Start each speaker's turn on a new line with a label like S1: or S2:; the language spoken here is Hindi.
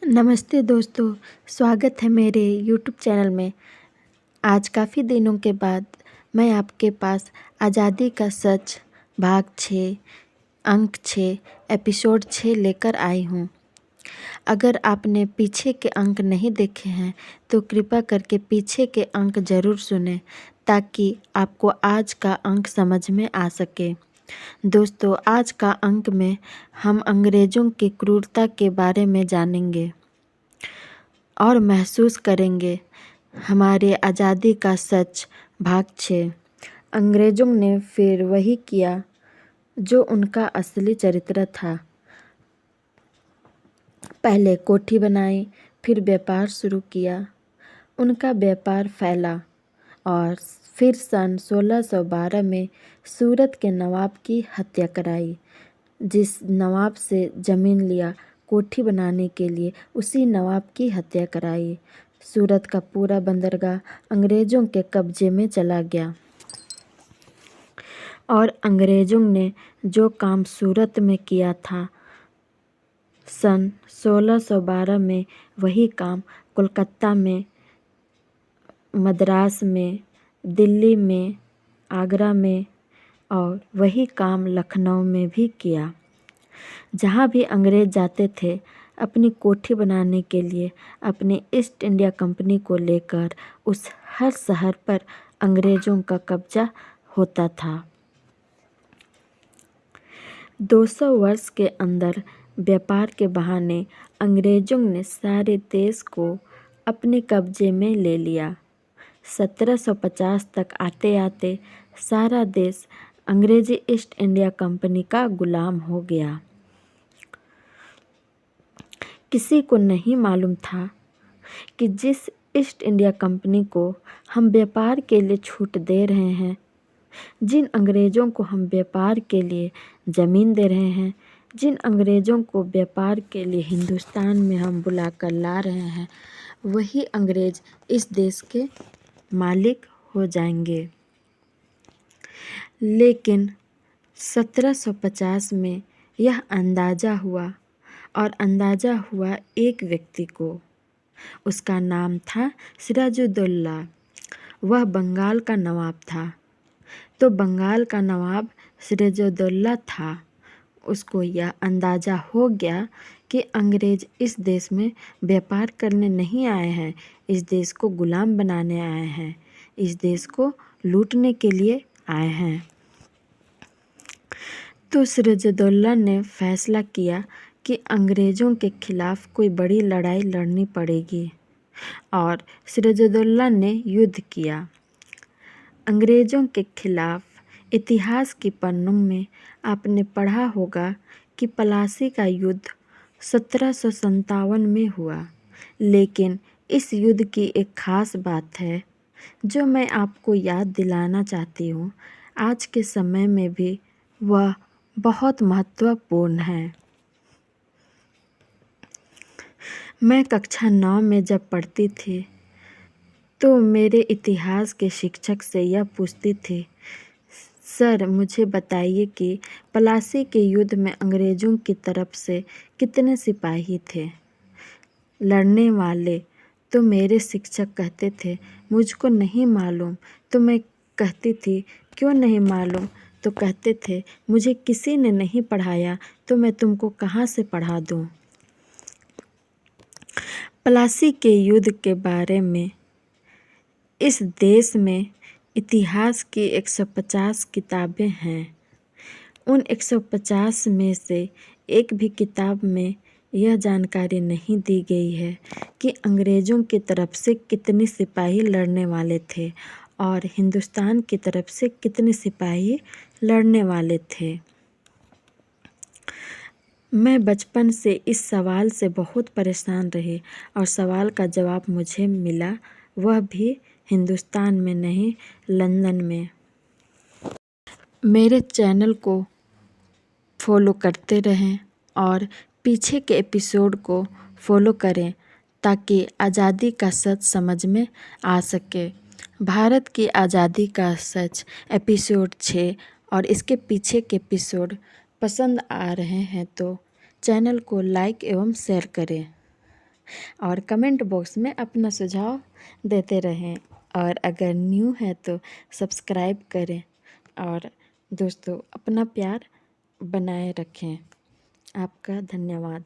S1: नमस्ते दोस्तों, स्वागत है मेरे यूट्यूब चैनल में। आज काफ़ी दिनों के बाद मैं आपके पास आज़ादी का सच भाग 6 अंक 6 एपिसोड 6 लेकर आई हूँ। अगर आपने पीछे के अंक नहीं देखे हैं तो कृपया करके पीछे के अंक ज़रूर सुनें ताकि आपको आज का अंक समझ में आ सके। दोस्तों, आज का अंक में हम अंग्रेज़ों की क्रूरता के बारे में जानेंगे और महसूस करेंगे हमारे आज़ादी का सच भाग 6। अंग्रेज़ों ने फिर वही किया जो उनका असली चरित्र था। पहले कोठी बनाई, फिर व्यापार शुरू किया। उनका व्यापार फैला और फिर सन 1612 में सूरत के नवाब की हत्या कराई। जिस नवाब से ज़मीन लिया कोठी बनाने के लिए, उसी नवाब की हत्या कराई। सूरत का पूरा बंदरगाह अंग्रेज़ों के कब्जे में चला गया और अंग्रेज़ों ने जो काम सूरत में किया था, सन 1612 में वही काम कोलकाता में, मद्रास में, दिल्ली में, आगरा में और वही काम लखनऊ में भी किया। जहाँ भी अंग्रेज़ जाते थे अपनी कोठी बनाने के लिए, अपनी ईस्ट इंडिया कंपनी को लेकर उस हर शहर पर अंग्रेज़ों का कब्जा होता था। 200 वर्ष के अंदर व्यापार के बहाने अंग्रेज़ों ने सारे देश को अपने कब्जे में ले लिया। 1750 तक आते आते सारा देश अंग्रेज़ी ईस्ट इंडिया कंपनी का गुलाम हो गया। किसी को नहीं मालूम था कि जिस ईस्ट इंडिया कंपनी को हम व्यापार के लिए छूट दे रहे हैं, जिन अंग्रेज़ों को हम व्यापार के लिए ज़मीन दे रहे हैं, जिन अंग्रेज़ों को व्यापार के लिए हिंदुस्तान में हम बुलाकर ला रहे हैं, वही अंग्रेज़ इस देश के मालिक हो जाएंगे। लेकिन 1750 में यह अंदाज़ा हुआ और अंदाज़ा हुआ एक व्यक्ति को। उसका नाम था सिराजुद्दौला। वह बंगाल का नवाब था। तो बंगाल का नवाब सिराजुद्दौला था। उसको यह अंदाज़ा हो गया कि अंग्रेज़ इस देश में व्यापार करने नहीं आए हैं, इस देश को गुलाम बनाने आए हैं, इस देश को लूटने के लिए आए हैं। तो सिराजुद्दौला ने फैसला किया कि अंग्रेज़ों के खिलाफ़ कोई बड़ी लड़ाई लड़नी पड़ेगी और सिराजुद्दौला ने युद्ध किया अंग्रेज़ों के खिलाफ़। इतिहास की पन्नों में आपने पढ़ा होगा कि प्लासी का युद्ध 1757 में हुआ। लेकिन इस युद्ध की एक ख़ास बात है जो मैं आपको याद दिलाना चाहती हूँ। आज के समय में भी वह बहुत महत्वपूर्ण है। मैं कक्षा 9 में जब पढ़ती थी तो मेरे इतिहास के शिक्षक से यह पूछती थी, सर मुझे बताइए कि प्लासी के युद्ध में अंग्रेज़ों की तरफ से कितने सिपाही थे लड़ने वाले। तो मेरे शिक्षक कहते थे, मुझको नहीं मालूम। तो मैं कहती थी, क्यों नहीं मालूम? तो कहते थे, मुझे किसी ने नहीं पढ़ाया तो मैं तुमको कहाँ से पढ़ा दूँ। प्लासी के युद्ध के बारे में इस देश में इतिहास की 150 किताबें हैं। उन 150 में से एक भी किताब में यह जानकारी नहीं दी गई है कि अंग्रेज़ों की तरफ से कितने सिपाही लड़ने वाले थे और हिंदुस्तान की तरफ से कितने सिपाही लड़ने वाले थे। मैं बचपन से इस सवाल से बहुत परेशान रही और सवाल का जवाब मुझे मिला, वह भी हिंदुस्तान में नहीं, लंदन में। मेरे चैनल को फॉलो करते रहें और पीछे के एपिसोड को फॉलो करें ताकि आज़ादी का सच समझ में आ सके। भारत की आज़ादी का सच एपिसोड 6 और इसके पीछे के एपिसोड पसंद आ रहे हैं तो चैनल को लाइक एवं शेयर करें। और कमेंट बॉक्स में अपना सुझाव देते रहें। और अगर न्यू है तो सब्सक्राइब करें और दोस्तों अपना प्यार बनाए रखें। आपका धन्यवाद।